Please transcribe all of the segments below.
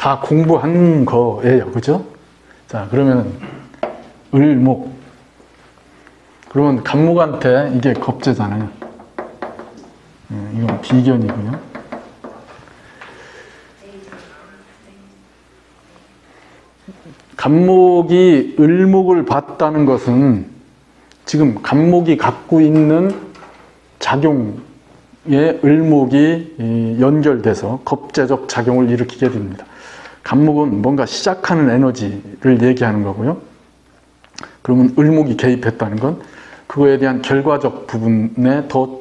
다 공부한 거예요. 그죠? 자, 그러면 을목. 그러면 간목한테 이게 겁재잖아요. 이건 비견이고요. 간목이 을목을 봤다는 것은 지금 간목이 갖고 있는 작용에 을목이 연결돼서 겁재적 작용을 일으키게 됩니다. 간목은 뭔가 시작하는 에너지를 얘기하는 거고요. 그러면 을목이 개입했다는 건 그거에 대한 결과적 부분에 더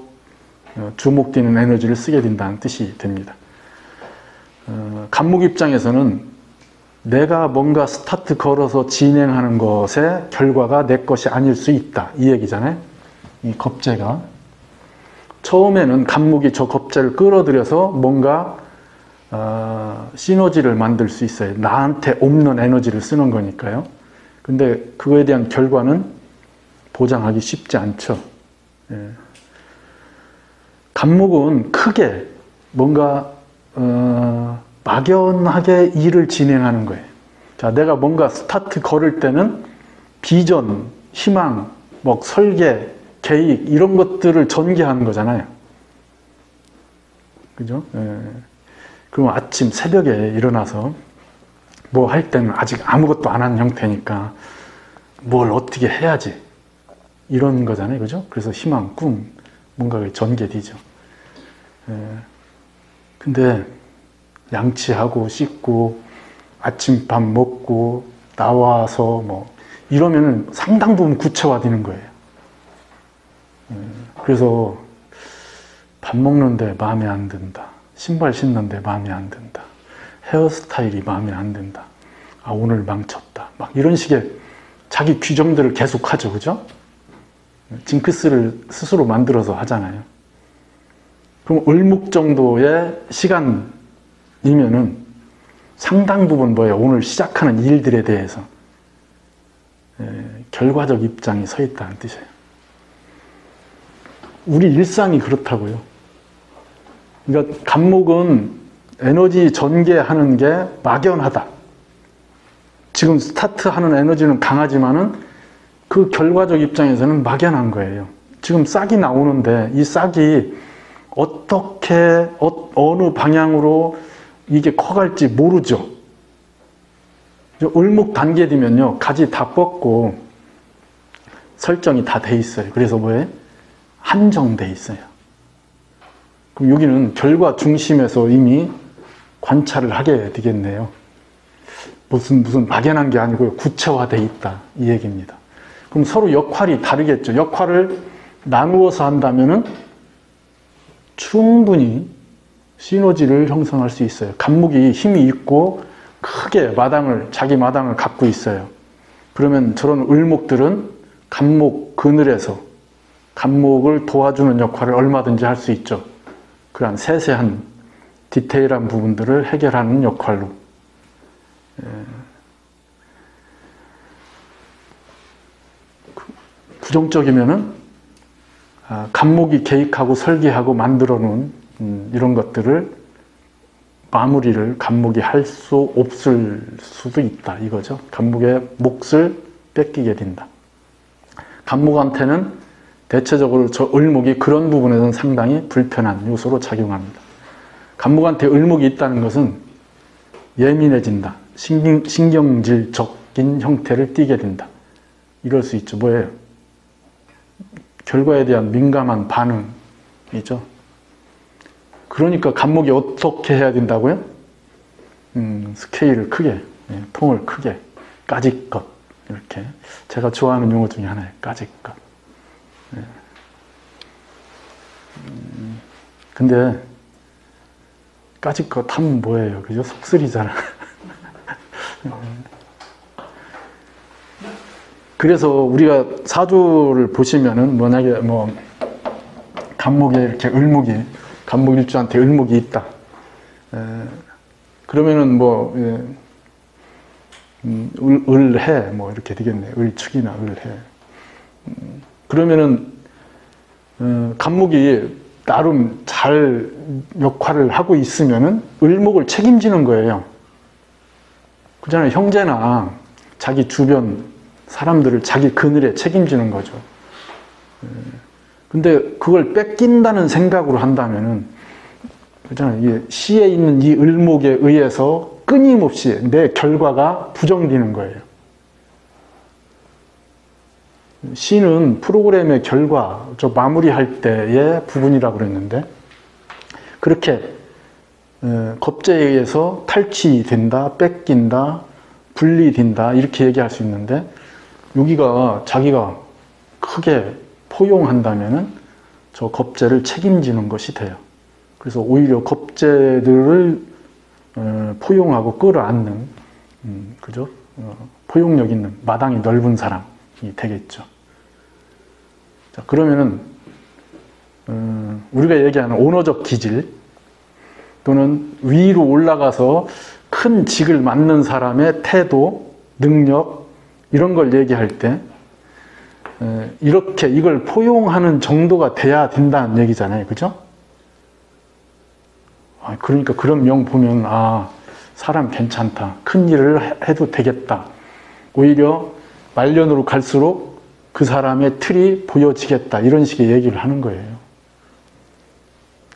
주목되는 에너지를 쓰게 된다는 뜻이 됩니다. 간목 입장에서는 내가 뭔가 스타트 걸어서 진행하는 것의 결과가 내 것이 아닐 수 있다. 이 얘기잖아요. 이 겁재가. 처음에는 간목이 저 겁재를 끌어들여서 뭔가 시너지를 만들 수 있어요. 나한테 없는 에너지를 쓰는 거니까요. 근데 그거에 대한 결과는 보장하기 쉽지 않죠. 예. 간목은 크게 뭔가 막연하게 일을 진행하는 거예요. 자, 내가 뭔가 스타트 걸을 때는 비전, 희망, 뭐 설계, 계획 이런 것들을 전개하는 거잖아요. 그죠? 예. 그럼 아침 새벽에 일어나서 뭐 할 때는 아직 아무것도 안 한 형태니까 뭘 어떻게 해야지 이런 거잖아요. 그죠? 그래서 희망, 꿈 뭔가 전개되죠. 예. 근데 양치하고 씻고 아침밥 먹고 나와서 뭐 이러면은 상당 부분 구체화되는 거예요. 그래서 밥 먹는데 마음에 안 든다. 신발 신는데 마음에 안 든다. 헤어스타일이 마음에 안 든다. 아, 오늘 망쳤다. 막 이런 식의 자기 규정들을 계속 하죠. 그죠? 징크스를 스스로 만들어서 하잖아요. 그럼 을목 정도의 시간이면은 상당 부분 뭐예요? 오늘 시작하는 일들에 대해서 결과적 입장이 서 있다는 뜻이에요. 우리 일상이 그렇다고요. 그러니까 간목은 에너지 전개하는 게 막연하다. 지금 스타트하는 에너지는 강하지만은 그 결과적 입장에서는 막연한 거예요. 지금 싹이 나오는데 이 싹이 어떻게 어느 방향으로 이게 커갈지 모르죠. 을목 단계 되면요 가지 다 뻗고 설정이 다 돼 있어요. 그래서 뭐예요? 한정돼 있어요. 그럼 여기는 결과 중심에서 이미 관찰을 하게 되겠네요. 무슨 막연한 게 아니고요. 구체화돼 있다. 이 얘기입니다. 그럼 서로 역할이 다르겠죠. 역할을 나누어서 한다면은 충분히 시너지를 형성할 수 있어요. 간목이 힘이 있고 크게 자기 마당을 갖고 있어요. 그러면 저런 을목들은 간목 그늘에서 간목을 도와주는 역할을 얼마든지 할 수 있죠. 그런 세세한 디테일한 부분들을 해결하는 역할로. 부정적이면은 간목이 계획하고 설계하고 만들어 놓은 이런 것들을 마무리를 간목이 할 수 없을 수도 있다 이거죠. 간목의 몫을 뺏기게 된다. 간목한테는 대체적으로 저 을목이 그런 부분에서는 상당히 불편한 요소로 작용합니다. 간목한테 을목이 있다는 것은 예민해진다. 신경질적인 형태를 띠게 된다. 이럴 수 있죠. 뭐예요? 결과에 대한 민감한 반응이죠. 그러니까 간목이 어떻게 해야 된다고요? 스케일을 크게, 통을 크게, 까짓것 이렇게 제가 좋아하는 용어 중에 하나예요. 까짓것. 근데 까짓것 하면 뭐예요? 그죠? 속쓰리잖아. 그래서 우리가 사주를 보시면은 만약에 뭐 간목에 이렇게 을목이 간목 일주한테 을목이 있다. 그러면은 뭐 을해 뭐 이렇게 되겠네. 을축이나 을해. 그러면은 간목이 나름 잘 역할을 하고 있으면은 을목을 책임지는 거예요. 그잖아요. 형제나 자기 주변 사람들을 자기 그늘에 책임지는 거죠. 근데 그걸 뺏긴다는 생각으로 한다면은, 그잖아요. 이게 시에 있는 이 을목에 의해서 끊임없이 내 결과가 부정되는 거예요. 시는 프로그램의 결과, 저 마무리할 때의 부분이라고 그랬는데, 그렇게 겁제에 의해서 탈취된다, 뺏긴다, 분리된다 이렇게 얘기할 수 있는데, 여기가 자기가 크게 포용한다면은 저 겁제를 책임지는 것이 돼요. 그래서 오히려 겁제들을 포용하고 끌어안는, 그죠? 포용력 있는, 마당이 넓은 사람이 되겠죠. 자, 그러면은 우리가 얘기하는 오너적 기질 또는 위로 올라가서 큰 직을 맡는 사람의 태도, 능력 이런 걸 얘기할 때 이렇게 이걸 포용하는 정도가 돼야 된다는 얘기잖아요. 그죠? 그러니까 그런 명 보면 사람 괜찮다. 큰 일을 해도 되겠다. 오히려 말년으로 갈수록 그 사람의 틀이 보여지겠다. 이런 식의 얘기를 하는 거예요.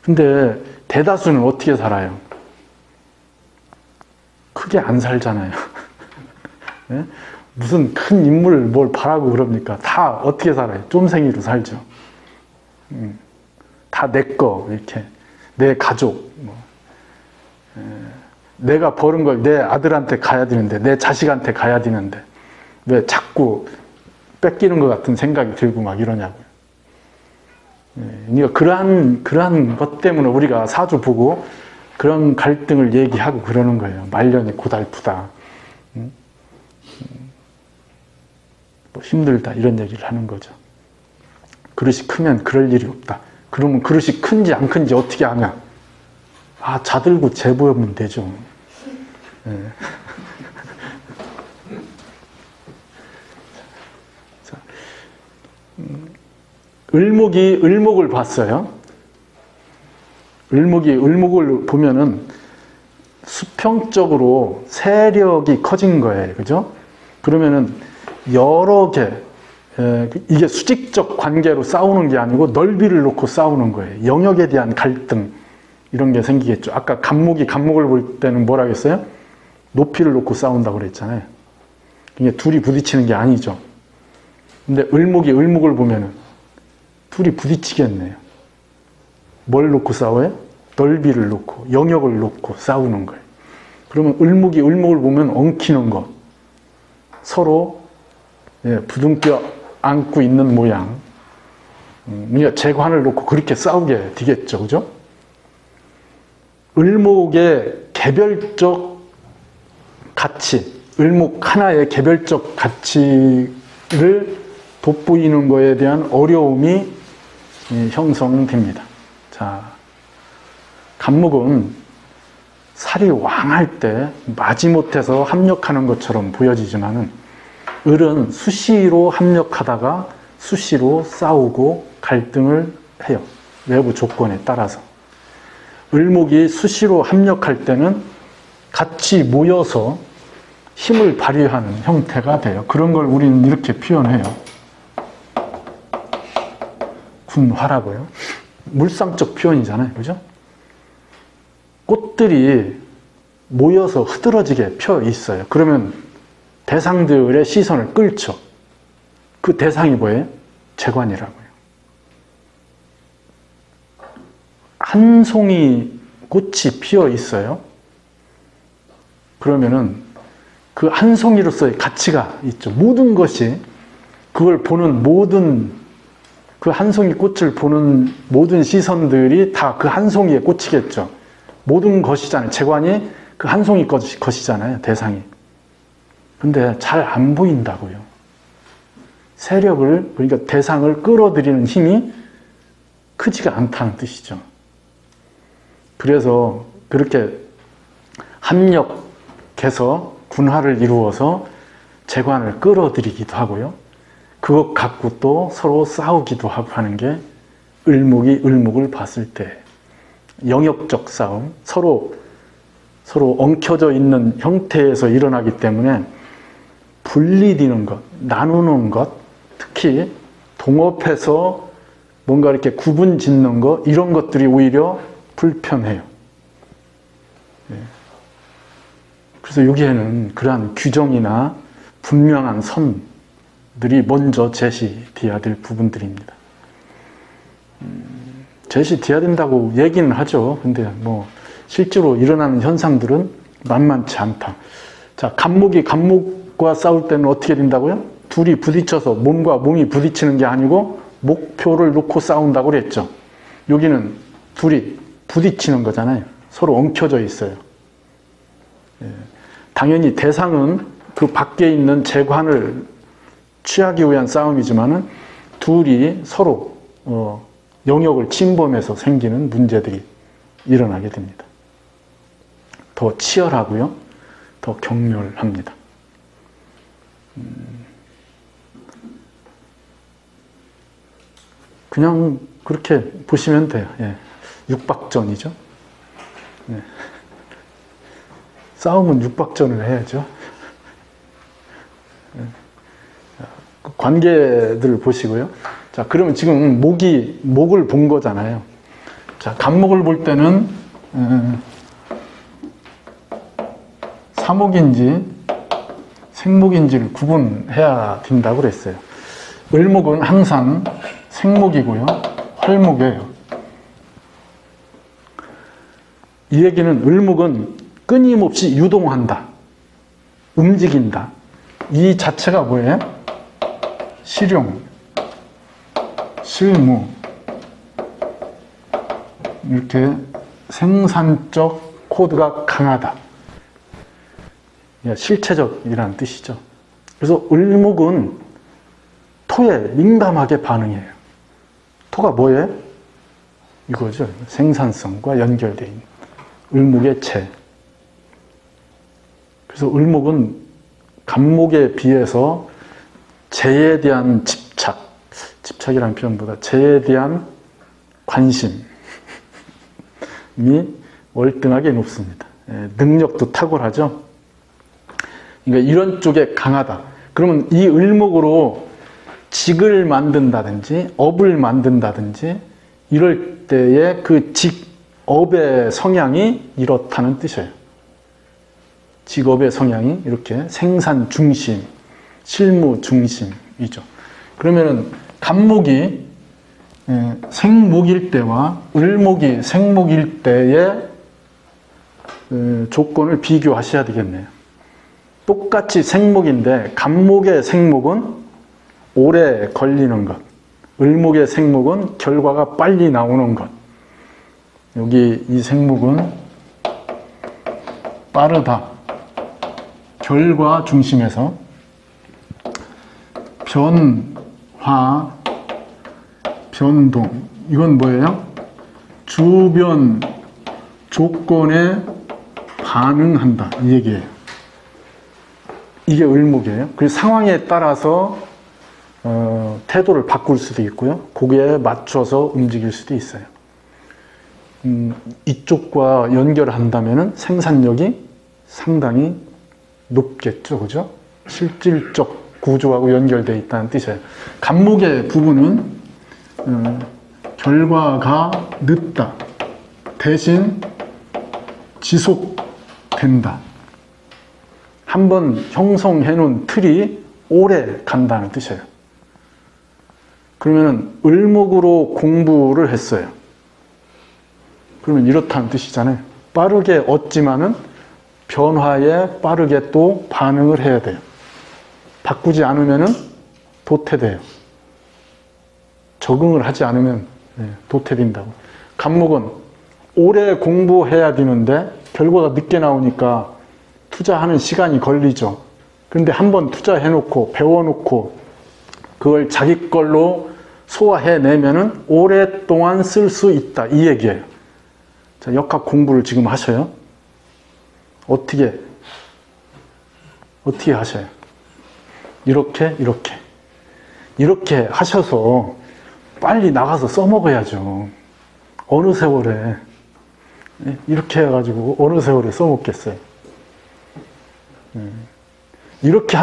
근데 대다수는 어떻게 살아요? 크게 안 살잖아요. 네? 무슨 큰 인물 뭘 바라고 그럽니까? 다 어떻게 살아요? 쫌생이로 살죠. 다 내 거, 이렇게. 내 가족. 내가 버는 걸 내 아들한테 가야 되는데, 내 자식한테 가야 되는데, 왜 자꾸 뺏기는 것 같은 생각이 들고 막 이러냐고요. 그러니까 그러한 것 때문에 우리가 사주 보고 그런 갈등을 얘기하고 그러는 거예요. 말년이 고달프다. 뭐 힘들다. 이런 얘기를 하는 거죠. 그릇이 크면 그럴 일이 없다. 그러면 그릇이 큰지 안 큰지 어떻게 아냐? 자들고 재보면 되죠. 네. 자, 을목을 봤어요. 을목을 보면은 수평적으로 세력이 커진 거예요. 그죠? 그러면은 여러 개, 이게 수직적 관계로 싸우는 게 아니고 넓이를 놓고 싸우는 거예요. 영역에 대한 갈등, 이런 게 생기겠죠. 아까 간목을 볼 때는 뭐라고 했어요? 높이를 놓고 싸운다고 그랬잖아요. 이게 둘이 부딪히는 게 아니죠. 근데 을목을 보면은 둘이 부딪히겠네요. 뭘 놓고 싸워요? 넓이를 놓고, 영역을 놓고 싸우는 거예요. 그러면 을목을 보면 엉키는 것, 서로 부둥켜 안고 있는 모양, 그러니까 재관을 놓고 그렇게 싸우게 되겠죠. 그죠? 을목의 개별적 가치, 을목 하나의 개별적 가치를 돋보이는 것에 대한 어려움이 형성됩니다. 자, 간목은 살이 왕할 때 마지못해서 합력하는 것처럼 보여지지만은 을은 수시로 합력하다가 수시로 싸우고 갈등을 해요. 외부 조건에 따라서. 을목이 수시로 합력할 때는 같이 모여서 힘을 발휘하는 형태가 돼요. 그런 걸 우리는 이렇게 표현해요. 군화라고요. 물상적 표현이잖아요. 그죠? 꽃들이 모여서 흐드러지게 펴 있어요. 그러면 대상들의 시선을 끌죠. 그 대상이 뭐예요? 재관이라고요. 한 송이 꽃이 피어 있어요. 그러면은 그 한 송이로서의 가치가 있죠. 모든 것이 그걸 보는 그 한 송이 꽃을 보는 모든 시선들이 다 그 한 송이에 꽂히겠죠. 모든 것이잖아요. 재관이 그 한 송이 것이잖아요. 대상이. 근데 잘 안 보인다고요. 세력을, 그러니까 대상을 끌어들이는 힘이 크지가 않다는 뜻이죠. 그래서 그렇게 합력해서 군화를 이루어서 재관을 끌어들이기도 하고요. 그것 갖고 또 서로 싸우기도 하고 하는 게 을목이 을목을 봤을 때 영역적 싸움, 서로 서로 엉켜져 있는 형태에서 일어나기 때문에 분리되는 것, 나누는 것, 특히 동업해서 뭔가 이렇게 구분 짓는 것, 이런 것들이 오히려 불편해요. 그래서 여기에는 그러한 규정이나 분명한 선들이 먼저 제시되어야 될 부분들입니다. 제시되어야 된다고 얘기는 하죠. 근데 뭐 실제로 일어나는 현상들은 만만치 않다. 자, 갑목이 갑목과 싸울 때는 어떻게 된다고요? 둘이 부딪혀서 몸과 몸이 부딪히는 게 아니고 목표를 놓고 싸운다고 그랬죠. 여기는 둘이 부딪히는 거잖아요. 서로 엉켜져 있어요. 당연히 대상은 그 밖에 있는 재관을 취하기 위한 싸움이지만은 둘이 서로 영역을 침범해서 생기는 문제들이 일어나게 됩니다. 더 치열하고요. 더 격렬합니다. 그냥 그렇게 보시면 돼요. 예. 육박전이죠. 예. 싸움은 육박전을 해야죠. 예. 관계들을 보시고요. 자, 그러면 지금 목을 본 거잖아요. 자, 갑목을 볼 때는 사목인지 생목인지를 구분해야 된다고 그랬어요. 을목은 항상 생목이고요. 활목이에요. 이 얘기는 을목은 끊임없이 유동한다. 움직인다. 이 자체가 뭐예요? 실용, 실무, 이렇게 생산적 코드가 강하다. 실체적이라는 뜻이죠. 그래서 을목은 토에 민감하게 반응해요. 토가 뭐예요? 이거죠. 생산성과 연결되어 있는 을목의 재. 그래서 을목은 갑목에 비해서 재에 대한 집착이라는 표현보다 재에 대한 관심이 월등하게 높습니다. 능력도 탁월하죠. 그러니까 이런 쪽에 강하다. 그러면 이 을목으로 직을 만든다든지 업을 만든다든지 이럴 때의 그 직업의 성향이 이렇다는 뜻이에요. 직업의 성향이 이렇게 생산 중심, 실무 중심이죠. 그러면은 갑목이 생목일 때와 을목이 생목일 때의 조건을 비교하셔야 되겠네요. 똑같이 생목인데 갑목의 생목은 오래 걸리는 것, 을목의 생목은 결과가 빨리 나오는 것. 여기 이 생목은 빠르다. 결과 중심에서 변화, 변동. 이건 뭐예요? 주변 조건에 반응한다. 이 얘기예요. 이게 을목이에요. 그 상황에 따라서 태도를 바꿀 수도 있고요. 거기에 맞춰서 움직일 수도 있어요. 이쪽과 연결한다면 생산력이 상당히 높겠죠. 그죠? 실질적 구조하고 연결되어 있다는 뜻이에요. 갑목의 부분은 결과가 늦다. 대신 지속된다. 한번 형성해 놓은 틀이 오래 간다는 뜻이에요. 그러면 을목으로 공부를 했어요. 그러면 이렇다는 뜻이잖아요. 빠르게 얻지만은 변화에 빠르게 또 반응을 해야 돼요. 바꾸지 않으면은 도태돼요. 적응을 하지 않으면 도태된다고. 갑목은 오래 공부해야 되는데 결과가 늦게 나오니까 투자하는 시간이 걸리죠. 그런데 한번 투자해놓고 배워놓고 그걸 자기 걸로 소화해내면은 오랫동안 쓸 수 있다. 이 얘기예요. 자, 역학 공부를 지금 하셔요. 어떻게 하셔요? 이렇게 하셔서 빨리 나가서 써먹어야죠. 어느 세월에 이렇게 해가지고 어느 세월에 써먹겠어요. 이렇게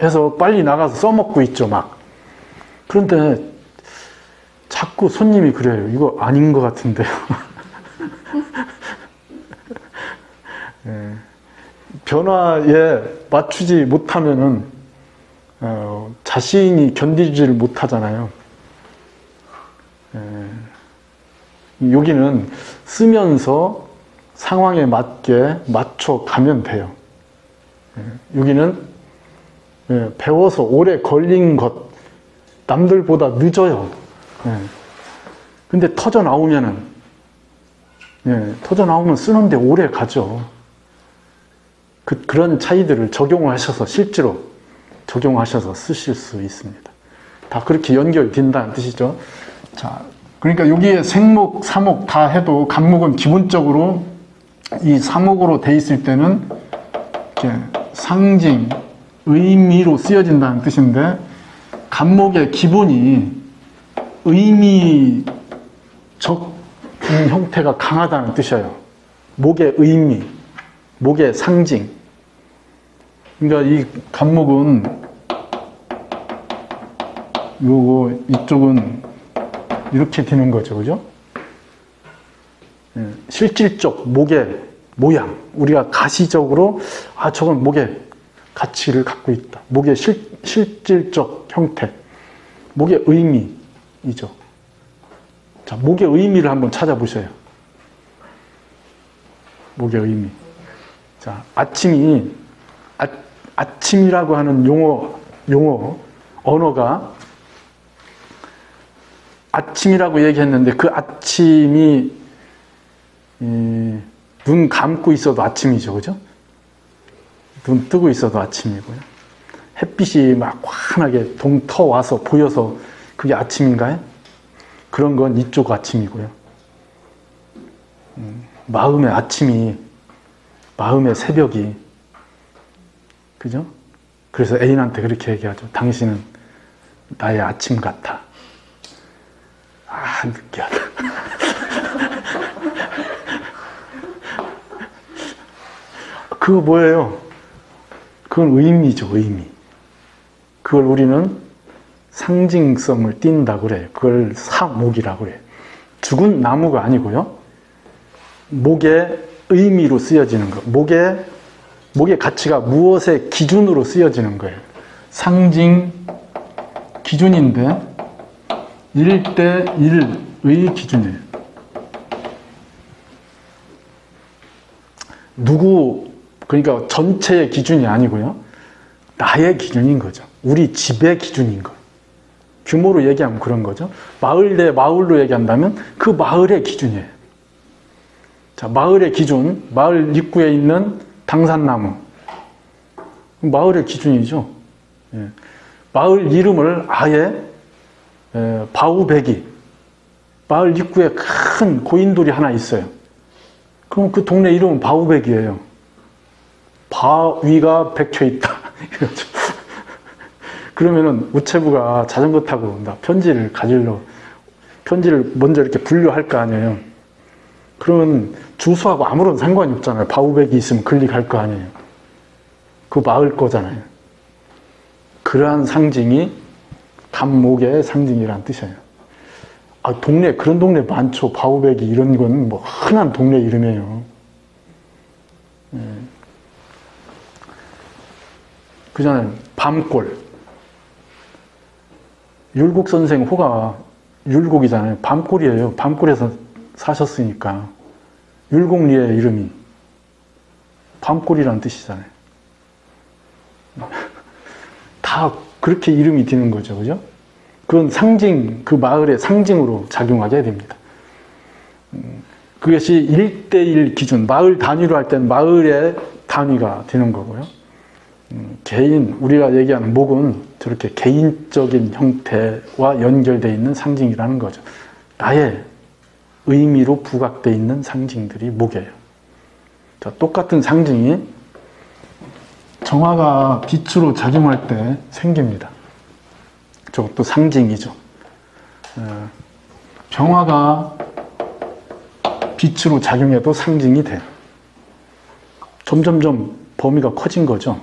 해서 빨리 나가서 써먹고 있죠, 막. 그런데 자꾸 손님이 그래요. 이거 아닌 것 같은데요. 변화에 맞추지 못하면은 자신이 견디지를 못하잖아요. 여기는 쓰면서 상황에 맞게 맞춰가면 돼요. 여기는 배워서 오래 걸린 것, 남들보다 늦어요. 근데 터져 나오면 쓰는데 오래 가죠. 그런 차이들을 적용을 하셔서, 실제로 적용하셔서 쓰실 수 있습니다. 다 그렇게 연결된다는 뜻이죠. 자, 그러니까 여기에 생목, 사목 다 해도 간목은 기본적으로 이 사목으로 돼 있을 때는 이렇게 상징, 의미로 쓰여진다는 뜻인데, 간목의 기본이 의미적 형태가 강하다는 뜻이에요. 목의 의미, 목의 상징. 그러니까 이 간목은 이쪽은 이렇게 되는 거죠, 그죠? 실질적 목의 모양, 우리가 가시적으로 저건 목의 가치를 갖고 있다. 목의 실질적 형태, 목의 의미이죠. 자, 목의 의미를 한번 찾아보셔요. 목의 의미. 자, 아침이라고 하는 언어가 아침이라고 얘기했는데, 그 아침이 눈 감고 있어도 아침이죠, 그죠? 눈 뜨고 있어도 아침이고요. 햇빛이 막 환하게 동터 와서 보여서 그게 아침인가요? 그런 건 이쪽 아침이고요. 마음의 아침이, 마음의 새벽이, 그죠? 그래서 애인한테 그렇게 얘기하죠. 당신은 나의 아침 같아. 느끼하다. 그거 뭐예요? 그건 의미죠, 의미. 그걸 우리는 상징성을 띈다고 그래요. 그걸 사목이라고 그래요. 죽은 나무가 아니고요. 목의 의미로 쓰여지는 것. 목의 가치가 무엇의 기준으로 쓰여지는 거예요. 상징 기준인데 1대1의 기준이에요. 그러니까 전체의 기준이 아니고요. 나의 기준인 거죠. 우리 집의 기준인 거예요. 규모로 얘기하면 그런 거죠. 마을 대 마을로 얘기한다면 그 마을의 기준이에요. 자, 마을의 기준, 마을 입구에 있는 당산나무. 마을의 기준이죠. 마을 이름을 아예 바우베기, 마을 입구에 큰 고인돌이 하나 있어요. 그럼 그 동네 이름은 바우베기예요. 바위가 백혀 있다. 그러면은 우체부가 자전거 타고 온다. 편지를 먼저 이렇게 분류할 거 아니에요. 그러면 주소하고 아무런 상관이 없잖아요. 바우베기 있으면 클릭할 거 아니에요. 그 마을 거잖아요. 그러한 상징이 간목의 상징이란 뜻이에요. 그런 동네 많죠. 바우베기 이런 건 뭐 흔한 동네 이름이에요. 그잖아요. 밤골. 율곡 선생 호가 율곡이잖아요. 밤골이에요. 밤골에서 사셨으니까. 율곡리의 이름이 밤골이라는 뜻이잖아요. 다 그렇게 이름이 드는 거죠. 그죠? 그건 상징, 그 마을의 상징으로 작용하게 됩니다. 그것이 1대1 기준, 마을 단위로 할 때는 마을의 단위가 되는 거고요. 우리가 얘기하는 목은 저렇게 개인적인 형태와 연결되어 있는 상징이라는 거죠. 나의 의미로 부각되어 있는 상징들이 목이에요. 자, 똑같은 상징이 정화가 빛으로 작용할 때 생깁니다. 저것도 상징이죠. 병화가 빛으로 작용해도 상징이 돼요. 점점점 범위가 커진 거죠.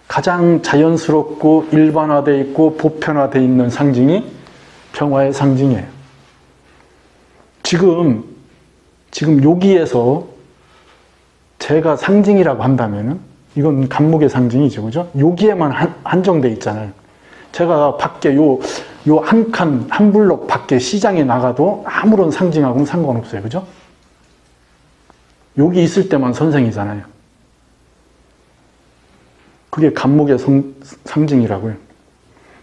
가장 자연스럽고 일반화되어 있고 보편화되어 있는 상징이 평화의 상징이에요. 지금 여기에서 제가 상징이라고 한다면은 이건 감목의 상징이죠, 그죠? 여기에만 한정돼 있잖아요. 제가 밖에 요 한 칸, 한 블록 밖에 시장에 나가도 아무런 상징하고는 상관없어요, 그죠? 여기 있을 때만 선생이잖아요. 그게 감목의 상징이라고요.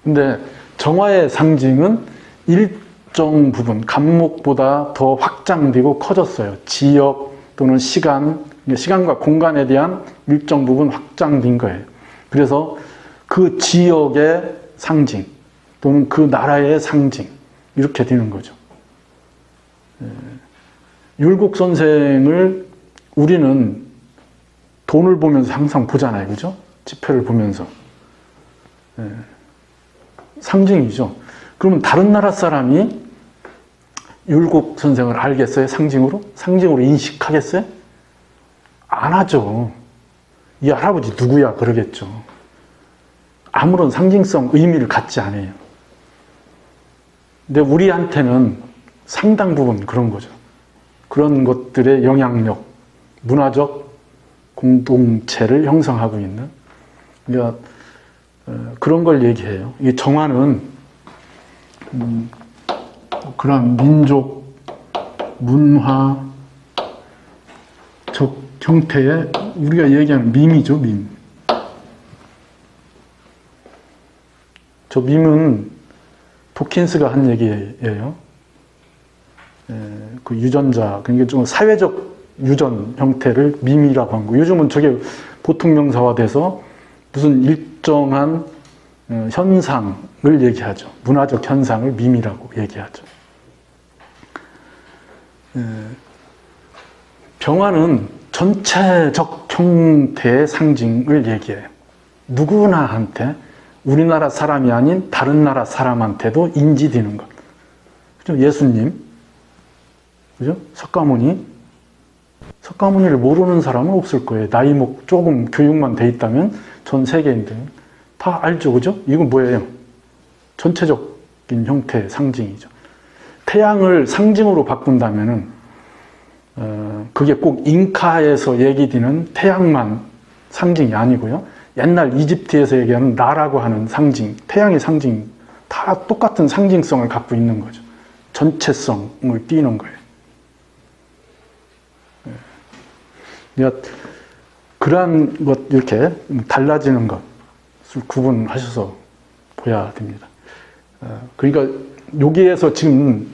근데 정화의 상징은 일정 부분, 감목보다 더 확장되고 커졌어요. 지역 또는 시간과 공간에 대한 일정 부분 확장된 거예요. 그래서 그 지역의 상징 또는 그 나라의 상징 이렇게 되는 거죠. 율곡 선생을 우리는 돈을 보면서 항상 보잖아요, 그죠? 지폐를 보면서. 상징이죠. 그러면 다른 나라 사람이 율곡 선생을 알겠어요? 상징으로? 상징으로 인식하겠어요? 안 하죠. 이 할아버지 누구야? 그러겠죠. 아무런 상징성, 의미를 갖지 않아요. 근데 우리한테는 상당 부분 그런 거죠. 그런 것들의 영향력, 문화적 공동체를 형성하고 있는, 그러니까 그런 걸 얘기해요. 이 정화는 그런 민족, 문화적 형태의 우리가 얘기하는 밈이죠, 밈. 저 밈은 도킨스가 한 얘기예요. 그 유전자, 그러니까 좀 사회적 유전 형태를 밈이라고 한 거. 요즘은 저게 보통 명사화돼서 무슨 일정한 현상을 얘기하죠. 문화적 현상을 밈이라고 얘기하죠. 병화는 전체적 형태의 상징을 얘기해요. 누구나한테, 우리나라 사람이 아닌 다른 나라 사람한테도 인지되는 것. 그죠? 예수님, 그죠? 석가모니를 모르는 사람은 없을 거예요. 나이 조금 교육만 돼 있다면 전 세계인들 다 알죠, 그죠? 이건 뭐예요? 전체적인 형태의 상징이죠. 태양을 상징으로 바꾼다면은 그게 꼭 잉카에서 얘기되는 태양만 상징이 아니고요. 옛날 이집트에서 얘기하는 나라고 하는 상징, 태양의 상징, 다 똑같은 상징성을 갖고 있는 거죠. 전체성을 띠는 거예요. 그러니까 그러한 것, 이렇게 달라지는 것을 구분하셔서 보야 됩니다. 그러니까 여기에서 지금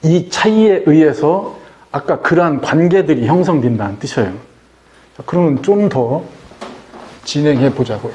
이 차이에 의해서 아까 그러한 관계들이 형성된다는 뜻이에요. 그러면 좀 더 진행해 보자고요.